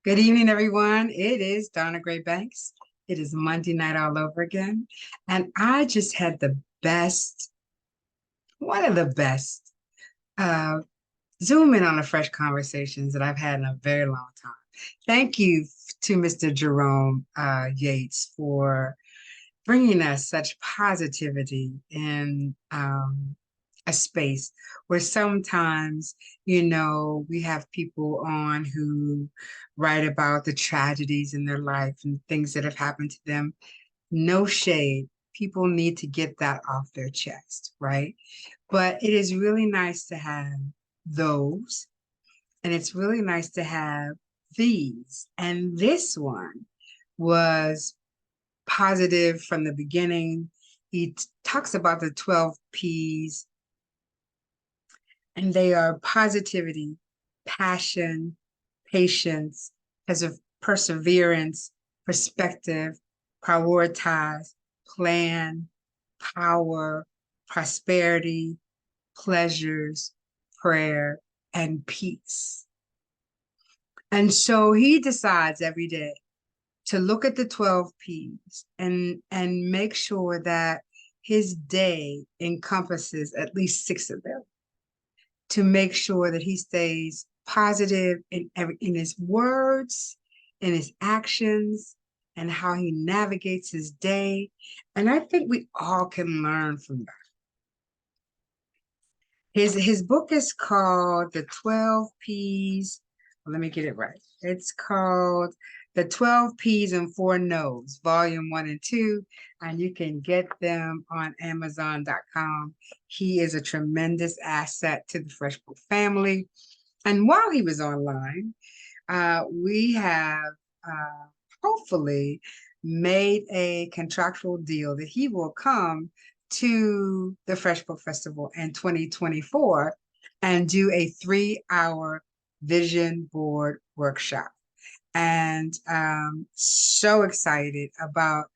Good evening, everyone. It is Donna Gray Banks. It is Monday night all over again. And I just had the best, one of the best uh, Zoom in on the fresh conversations that I've had in a very long time. Thank you to Mr. Jerome Yates for bringing us such positivity in a space where sometimes, we have people on who write about the tragedies in their life and things that have happened to them. No shade. People need to get that off their chest, right? But it is really nice to have those, and it's really nice to have these. And this one was positive from the beginning. He talks about the 12 P's, and they are positivity, passion, patience, perseverance, perspective, prioritize, plan, power, prosperity, pleasures, prayer, and peace. And so he decides every day to look at the 12 P's and make sure that his day encompasses at least six of them, to make sure that he stays positive in his words, in his actions, and how he navigates his day. And I think we all can learn from that. His book is called The 12 P's. Well, let me get it right. It's called The 12 P's and Four No's, Volume 1 and 2, and you can get them on Amazon.com. He is a tremendous asset to the Fresh Book family. And while he was online, we have hopefully made a contractual deal that he will come to the Fresh Book Festival in 2024 and do a 3-hour vision board workshop. And so excited about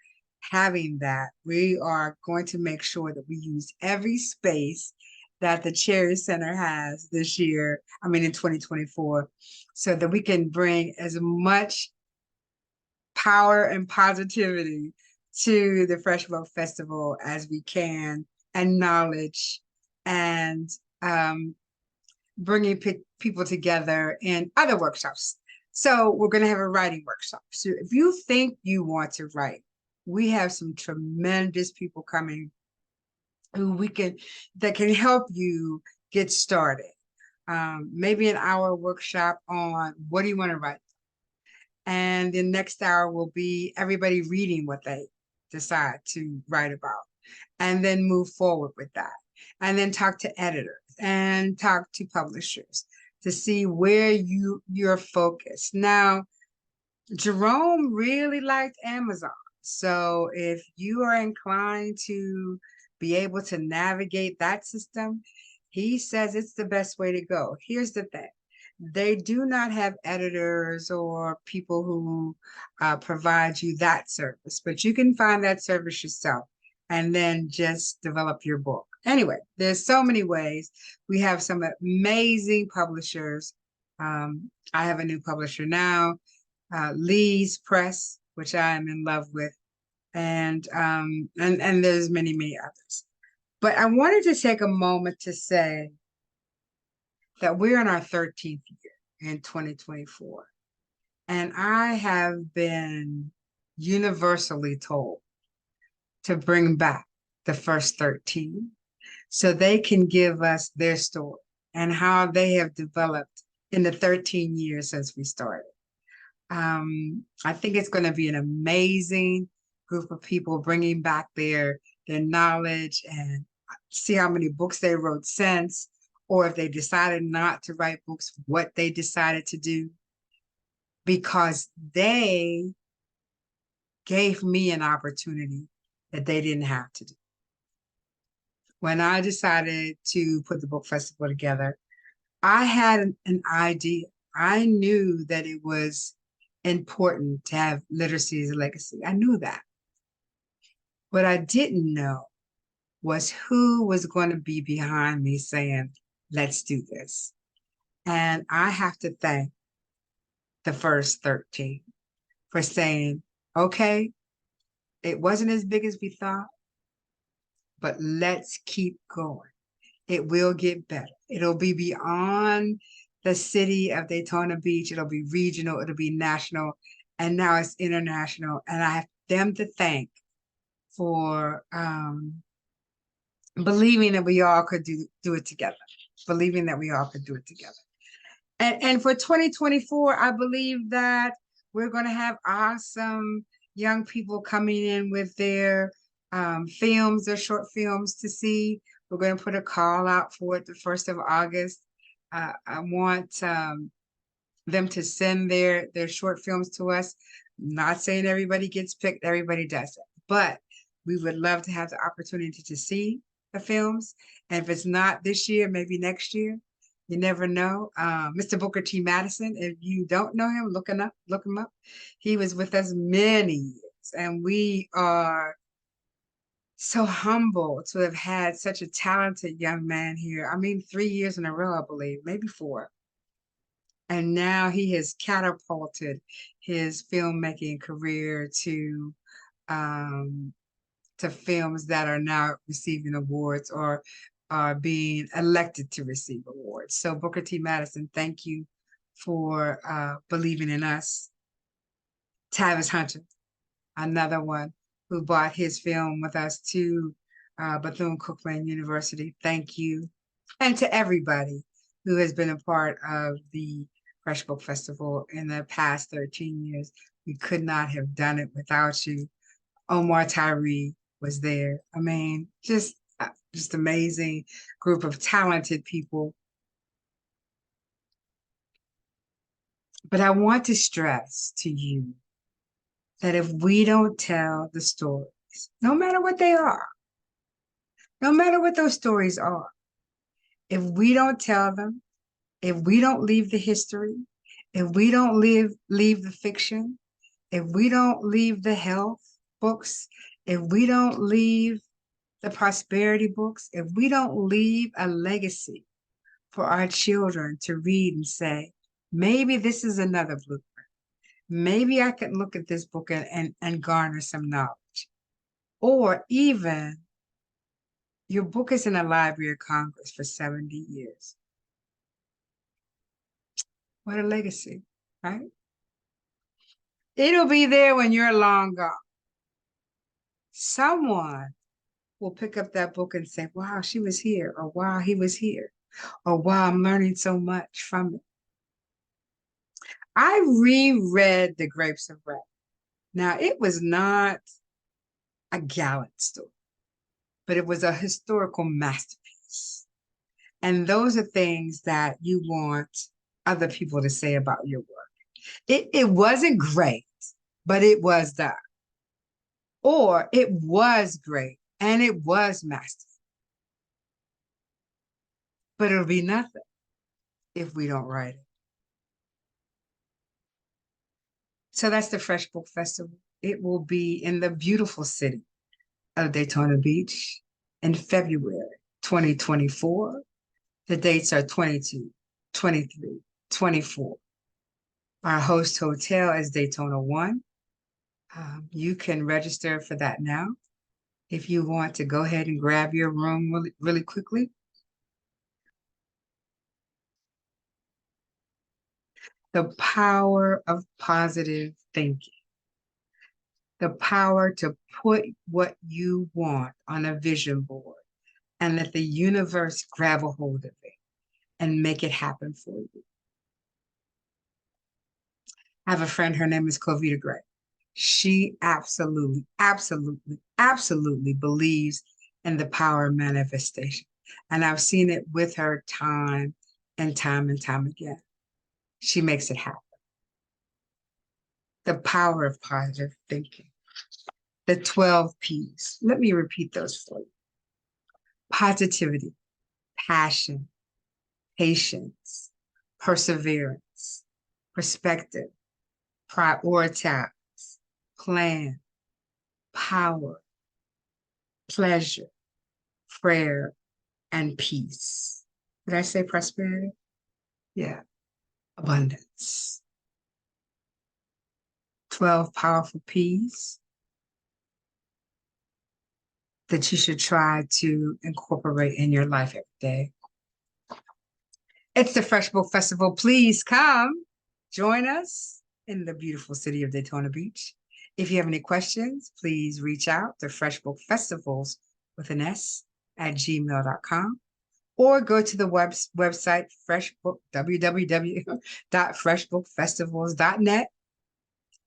having that. We are going to make sure that we use every space that the Cherry Center has this year, in 2024, so that we can bring as much power and positivity to the Fresh Book Festival as we can, and knowledge, and bringing people together in other workshops. So we're going to have a writing workshop. So if you think you want to write, we have some tremendous people coming that can help you get started. Maybe an hour workshop on what do you want to write? And the next hour will be everybody reading what they decide to write about, and then move forward with that. And then talk to editors and talk to publishers to see where you're focused. Now, Jerome really liked Amazon. So if you are inclined to be able to navigate that system, he says it's the best way to go. Here's the thing. They do not have editors or people who provide you that service, but you can find that service yourself and then just develop your book. Anyway, there's so many ways. We have some amazing publishers. I have a new publisher now, Lee's Press, which I am in love with, and there's many, many others. But I wanted to take a moment to say that we're in our 13th year in 2024. And I have been universally told to bring back the first 13 so they can give us their story and how they have developed in the 13 years since we started. I think it's going to be an amazing group of people bringing back their knowledge, and see how many books they wrote since, or if they decided not to write books, what they decided to do, because they gave me an opportunity that they didn't have to do. When I decided to put the book festival together, I had an idea. I knew that it was important to have literacy as a legacy. I knew that. What I didn't know was who was going to be behind me saying, let's do this. And I have to thank the first 13 for saying, okay, it wasn't as big as we thought, but let's keep going. It will get better. It'll be beyond the city of Daytona Beach. It'll be regional. It'll be national. And now it's international. And I have them to thank for believing that we all could do it together. Believing that we all could do it together. And for 2024, I believe that we're going to have awesome young people coming in with their films, their short films to see. We're going to put a call out for it the 1st of August. I want them to send their short films to us. Not saying everybody gets picked, everybody doesn't, but we would love to have the opportunity to see the films. And if it's not this year, maybe next year. You never know. Mr. Booker T. Madison, if you don't know him, look him up. He was with us many years, and we are so humble to have had such a talented young man here. I mean, 3 years in a row, I believe, maybe 4. And now he has catapulted his filmmaking career to films that are now receiving awards or are being elected to receive awards. So Booker T. Madison, thank you for believing in us. Tavis Hunter, another one who brought his film with us to Bethune-Cookman University. Thank you. And to everybody who has been a part of the Fresh Book Festival in the past 13 years. We could not have done it without you. Omar Tyree was there. I mean, just amazing group of talented people. But I want to stress to you that if we don't tell the stories, no matter what they are, no matter what those stories are, if we don't tell them, if we don't leave the history, if we don't leave the fiction, if we don't leave the health books, if we don't leave the prosperity books, if we don't leave a legacy for our children to read and say, maybe this is another blueprint. Maybe I can look at this book and garner some knowledge. Or even your book is in the Library of Congress for 70 years. What a legacy, right? It'll be there when you're long gone. Someone will pick up that book and say, wow, she was here, or wow, he was here, or wow, I'm learning so much from it. I reread The Grapes of Wrath. Now, it was not a gallant story, but it was a historical masterpiece. And those are things that you want other people to say about your work. It wasn't great, but it was done. Or it was great and it was masterful. But it'll be nothing if we don't write it. So that's the Fresh Book Festival. It will be in the beautiful city of Daytona Beach in February 2024. The dates are 22, 23, 24. Our host hotel is Daytona 1. You can register for that now. If you want to go ahead and grab your room really, really quickly. The power of positive thinking. The power to put what you want on a vision board and let the universe grab a hold of it and make it happen for you. I have a friend, her name is Clovita Gray. She absolutely, absolutely, absolutely believes in the power of manifestation. And I've seen it with her time and time and time again. She makes it happen. The power of positive thinking. The 12 P's. Let me repeat those for you. Positivity, passion, patience, perseverance, perspective, prioritize, plan, power, pleasure, prayer, and peace. Did I say prosperity? Yeah. Abundance. 12 powerful P's that you should try to incorporate in your life every day. It's the Fresh Book Festival. Please come join us in the beautiful city of Daytona Beach. If you have any questions, please reach out to Fresh Book Festivals with an S at gmail.com or go to the website www.freshbookfestivals.net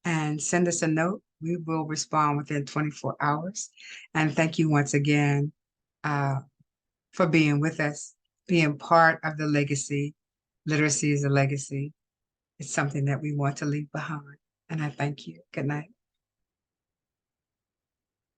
and send us a note. We will respond within 24 hours. And thank you once again for being with us, being part of the legacy. Literacy is a legacy. It's something that we want to leave behind. And I thank you. Good night.